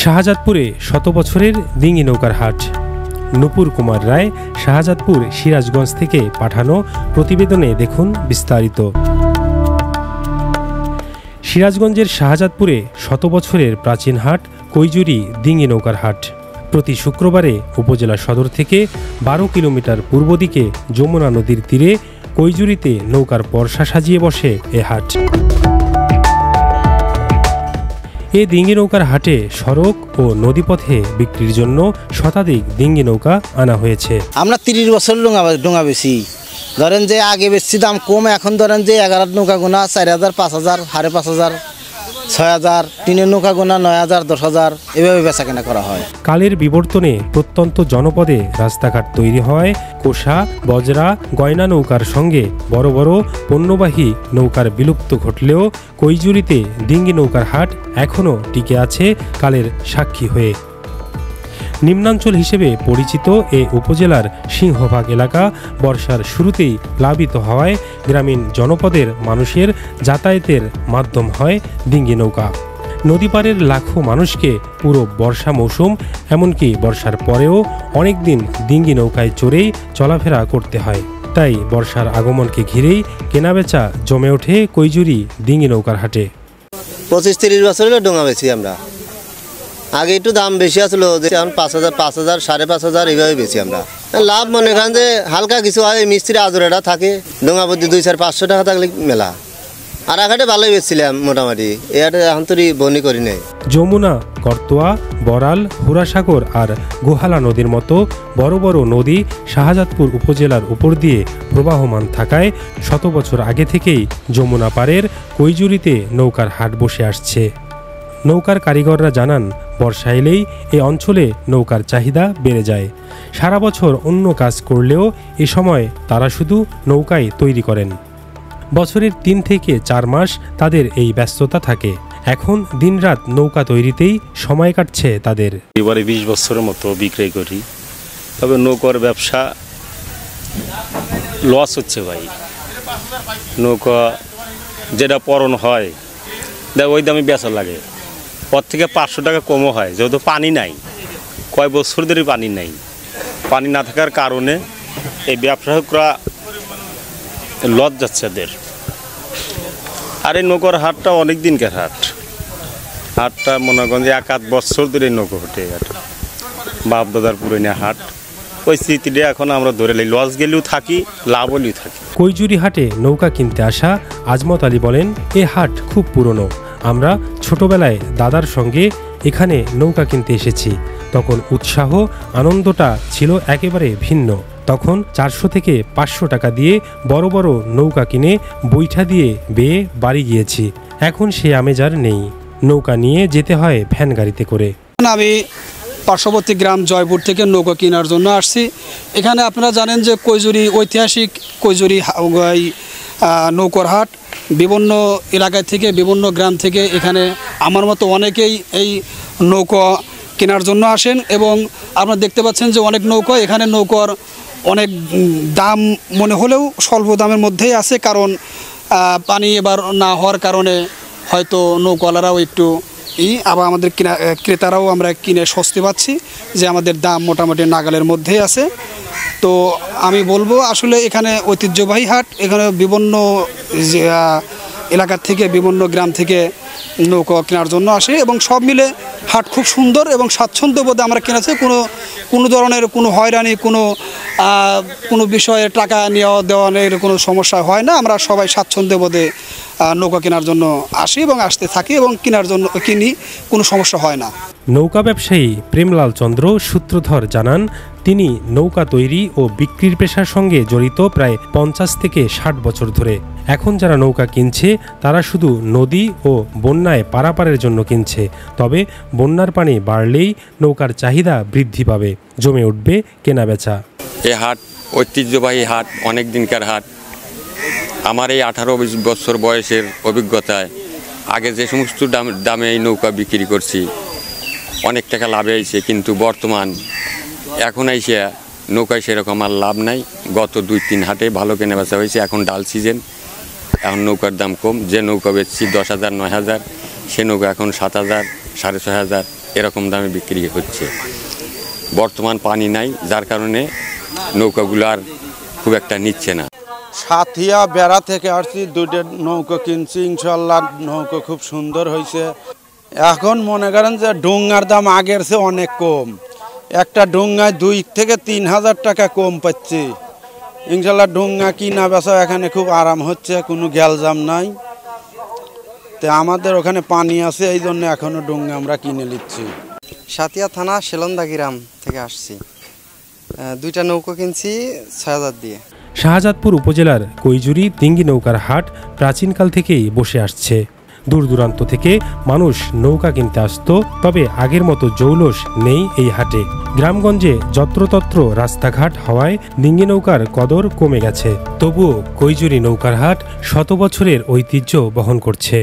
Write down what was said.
শাহজাদপুরে শত বছরের ডিঙি নৌকার হাট। নূপুর কুমার রায়, শাহজাদপুর, সিরাজগঞ্জ থেকে পাঠানো প্রতিবেদনে দেখুন বিস্তারিত। সিরাজগঞ্জের শাহজাদপুরে শত বছরের প্রাচীন হাট কৈজুরি ডিঙি নৌকার হাট। প্রতি শুক্রবারে উপজেলা সদর থেকে 12 কিলোমিটার পূর্ব দিকে যমুনা নদীর তীরে কৈজুরিতে নৌকার পরশা সাজিয়ে বসে এ হাট। এ ডিঙি নৌকার হাটে সড়ক ও নদীপথে বিক্রির জন্য শতাধিক ডিঙি নৌকা আনা হয়েছে। আমরা 30 বছর ডোঙা বেশি, ধরেন যে আগে বেশি দাম কম, এখন ধরেন যে 11 নৌকা গোনা 4000, 5000, 5,500, 6000, টিনের নৌকা গোনা 9000, 10,000 এভাবে বেচা কেনা করা হয়। কালের বিবর্তনে প্রত্যন্ত জনপদে রাস্তাঘাট তৈরি হয় কোষা, বজরা, গয়না নৌকার সঙ্গে বড় বড় পণ্যবাহী নৌকার বিলুপ্ত ঘটলেও কৈজুরিতে ডিঙি নৌকার হাট এখনও টিকে আছে কালের সাক্ষী হয়ে। নিম্নাঞ্চল হিসেবে পরিচিত এ উপজেলার সিংহভাগ এলাকা বর্ষার শুরুতেই প্লাবিত হওয়ায় গ্রামীণ জনপদের মানুষের যাতায়াতের মাধ্যম হয় ডিঙি নৌকা। নদীপাড়ের লাখো মানুষকে পুরো বর্ষা মৌসুম, এমনকি বর্ষার পরেও অনেক দিন ডিঙি নৌকায় চড়েই চলাফেরা করতে হয়। তাই বর্ষার আগমনকে ঘিরেই কেনাবেচা জমে ওঠে কৈজুরি ডিঙি নৌকার হাটে। 25-30 বছর হলো ডোঙা বেশি আমরা। আগে একটু দাম বেশি আসলো, যে এখন 5,000, 5,000, 5,500 এইভাবে বেশি আমরা। লাভ মনে করেন যে হালকা কিছু হয়, মিস্ত্রি আজরেটা থাকে, ডোঙা প্রতি 200-500 টাকা থাকলে মেলা। আর আঘাটে ভালোই বেচছিলাম মোটামুটি, এ হাটে এখন তো বনি করি নাই। যমুনা, করতোয়া, বড়াল, হুরাসাগর আর গোহালা নদীর মতো বড় বড় নদী শাহজাদপুর উপজেলার উপর দিয়ে প্রবাহমান থাকায় শত বছর আগে থেকেই যমুনা পাড়ের কৈজুরিতে নৌকার হাট বসে আসছে। নৌকার কারিগররা জানান, বর্ষা এলেই এ অঞ্চলে নৌকার চাহিদা বেড়ে যায়। সারা বছর অন্য কাজ করলেও এ সময় তারা শুধু নৌকাই তৈরি করেন। বছরের 3 থেকে 4 মাস তাদের এই ব্যস্ততা থাকে। এখন দিনরাত নৌকা তৈরিতেই সময় কাটছে তাদের। এবারে 20 বছরের মতো বিক্রয় করি, তবে নৌকার ব্যবসা লস হচ্ছে ভাই। নৌকা যেটা পরন হয় ওই দামে বেচা লাগে, ওর থেকে 500 টাকা কমও হয়, যেহেতু পানি নাই, কয় বছর ধরে পানি নাই। পানি না থাকার কারণে এই ব্যবসায়িকরা লস যাচ্ছে এদের। আর এই নৌকার হাটটা অনেক দিনকার হাটটা মনে করেন যে 1-8 বছর ধরে নৌকা হটে হাট, বাপ দাদার পুরনো হাট। ওই স্মৃতিটা এখন আমরা ধরে লাই, লস গেলেও থাকি, লাভ হলেও থাকি। কৈজুরি হাটে নৌকা কিনতে আসা আজমত আলী বলেন, এ হাট খুব পুরনো। আমরা ছোটবেলায় দাদার সঙ্গে এখানে নৌকা কিনতে এসেছি, তখন উৎসাহ আনন্দটা ছিল একেবারে ভিন্ন। তখন 400 থেকে 500 টাকা দিয়ে বড় বড় নৌকা কিনে বৈঠা দিয়ে বেয়ে বাড়ি গিয়েছি। এখন সে আমেজ আর নেই, নৌকা নিয়ে যেতে হয় ভ্যান গাড়িতে করে। আমি পার্শ্ববর্তী গ্রাম জয়পুর থেকে নৌকা কেনার জন্য আসছি। এখানে আপনারা জানেন যে কৈজুরি ঐতিহাসিক কৈজুরি নৌকার হাট বিভিন্ন এলাকা থেকে, বিভিন্ন গ্রাম থেকে এখানে আমার মতো অনেকেই এই নৌকা কেনার জন্য আসেন। এবং আপনারা দেখতে পাচ্ছেন যে অনেক নৌকা, এখানে নৌকার অনেক দাম মনে হলেও স্বল্প দামের মধ্যেই আছে, কারণ পানি এবার না হওয়ার কারণে হয়তো নৌকাওয়ালারাও একটু আবার আমাদের ক্রেতারাও আমরা কিনে স্বস্তি পাচ্ছি যে আমাদের দাম মোটামুটি নাগালের মধ্যেই আছে। তো আমি বলবো আসলে এখানে ঐতিহ্যবাহী হাট, এখানে বিভিন্ন এলাকা থেকে, বিভিন্ন গ্রাম থেকে নৌকা কেনার জন্য আসে এবং সব মিলে হাট খুব সুন্দর এবং স্বাচ্ছন্দ্যবোধে আমরা কিনেছি। কোনো ধরনের কোনো হয়রানি, কোনো বিষয়ে টাকা নেওয়া দেওয়ার কোনো সমস্যা হয় না। আমরা সবাই স্বাচ্ছন্দ্যবোধে নৌকা কেনার জন্য আসি এবং আসতে থাকি এবং কেনার জন্য কিনি, কোনো সমস্যা হয় না। নৌকা ব্যবসায়ী প্রেমলাল চন্দ্র সূত্রধর জানান, তিনি নৌকা তৈরি ও বিক্রির পেশার সঙ্গে জড়িত প্রায় 50 থেকে 60 বছর ধরে। এখন যারা নৌকা কিনছে তারা শুধু নদী ও বন্যায় পারাপারের জন্য কিনছে, তবে বন্যার পানি বাড়লেই নৌকার চাহিদা বৃদ্ধি পাবে, জমে উঠবে কেনাবেচা। এ হাট ঐতিহ্যবাহী হাট, অনেক দিনকার হাট। আমার এই 18-20 বছর বয়সের অভিজ্ঞতায় আগে যে সমস্ত দামে এই নৌকা বিক্রি করছি অনেক টাকা লাভে আইছে, কিন্তু বর্তমান এখন আইসে নৌকায় সেরকম আর লাভ নাই। গত 2-3 হাটে ভালো কেনাবেচা হয়েছে, এখন ডাল সিজন, এখন নৌকার দাম কম। যে নৌকা বেচছি 10,000, 9,000, সে নৌকা এখন 7,000, 6,500 এরকম দামে বিক্রি হচ্ছে। বর্তমান পানি নাই, যার কারণে নৌকাগুলো আর খুব একটা নিচ্ছে না। সাথিয়া বেড়া থেকে আসছি, দুটো নৌকো কিনছি, ইনশাল্লাহ নৌকো খুব সুন্দর হয়েছে। এখন মনে করেন যে ডোঙ্গার দাম আগের চেয়ে অনেক কম, একটা ডোঙ্গায় 2 থেকে 3 হাজার টাকা কম পাচ্ছি। ইনশাল্লাহ ডোঙ্গা কিনা বেচা এখানে খুব আরাম হচ্ছে, কোনো গ্যালজাম নাই। তো আমাদের ওখানে পানি আছে, এই জন্য এখনও ডোঙ্গা আমরা কিনে নিচ্ছি। সাতিয়া থানা সেলন্দা গ্রাম থেকে আসছি, 2টা নৌকো কিনছি 6,000 দিয়ে। শাহজাদপুর উপজেলার কৈজুরি ডিঙ্গি নৌকার হাট প্রাচীনকাল থেকেই বসে আসছে। দূর দূরান্ত থেকে মানুষ নৌকা কিনতে আসতো, তবে আগের মতো জৌলুস নেই এই হাটে। গ্রামগঞ্জে যত্রতত্র রাস্তাঘাট হওয়ায় ডিঙ্গি নৌকার কদর কমে গেছে। তবুও কৈজুরি নৌকার হাট শত বছরের ঐতিহ্য বহন করছে।